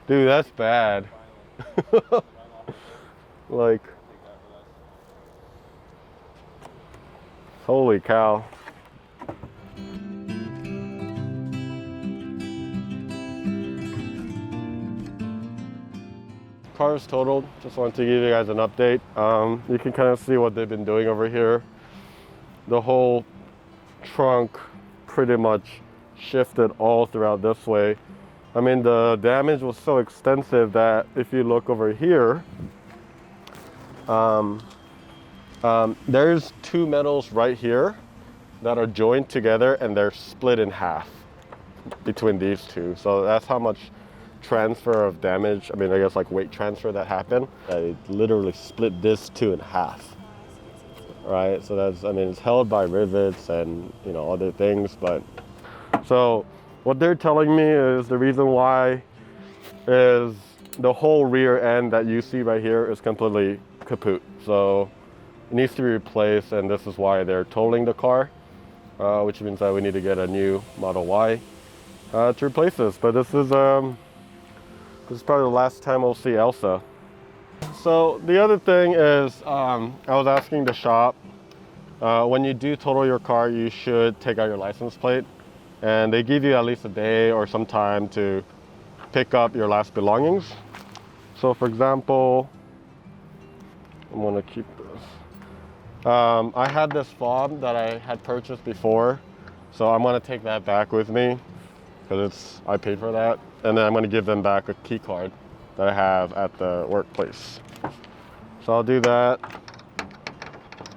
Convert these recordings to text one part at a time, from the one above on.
Dude, that's bad. Like, holy cow. Car is totaled. Just wanted to give you guys an update. You can kind of see what they've been doing over here. The whole trunk pretty much shifted all throughout this way. I mean, the damage was so extensive that if you look over here, there's two metals right here that are joined together and they're split in half between these two. So that's how much transfer of damage, I mean, I guess like weight transfer that happened. It literally split this two in half, right? So that's, I mean, it's held by rivets and, you know, other things, but so what they're telling me is the reason why is the whole rear end that you see right here is completely kaput. So it needs to be replaced, and this is why they're totaling the car, which means that we need to get a new Model Y to replace this. But this is probably the last time we'll see Elsa. So the other thing is, I was asking the shop, when you do total your car, you should take out your license plate. And they give you at least a day or some time to pick up your last belongings. So for example, I'm gonna keep this. I had this fob that I had purchased before, so I'm gonna take that back with me because I paid for that. And then I'm gonna give them back a key card that I have at the workplace. So I'll do that.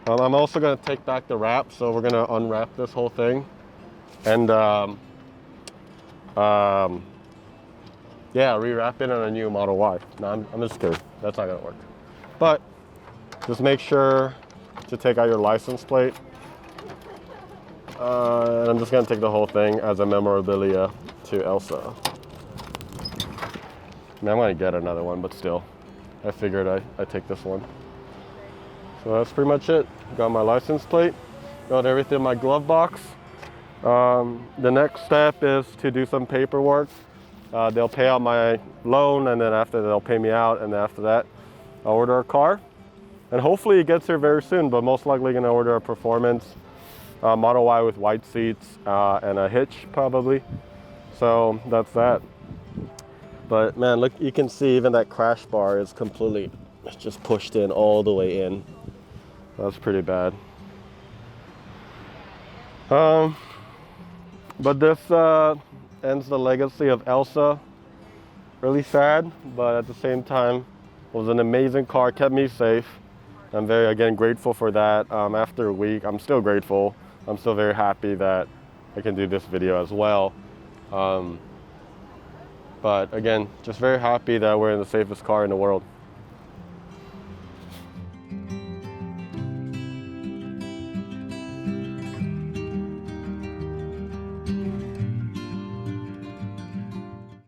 I'm also gonna take back the wrap, so we're gonna unwrap this whole thing. And yeah, rewrap it on a new Model Y. No, I'm just kidding. That's not gonna work. But just make sure to take out your license plate. And I'm just gonna take the whole thing as a memorabilia to Elsa. I mean, I'm gonna get another one, but still, I figured I'd take this one. So that's pretty much it. Got my license plate, got everything in my glove box. The next step is to do some paperwork. They'll pay out my loan, and then after they'll pay me out, and then after that I'll order a car, and hopefully it gets here very soon, but most likely gonna order a performance Model Y with white seats and a hitch probably. So that's that. But man, look, you can see even that crash bar is completely just pushed in all the way in. That's pretty bad. But this ends the legacy of Elsa. Really sad, but at the same time, it was an amazing car, kept me safe. I'm very, again, grateful for that. After a week, I'm still grateful. I'm still very happy that I can do this video as well. But again, just very happy that we're in the safest car in the world.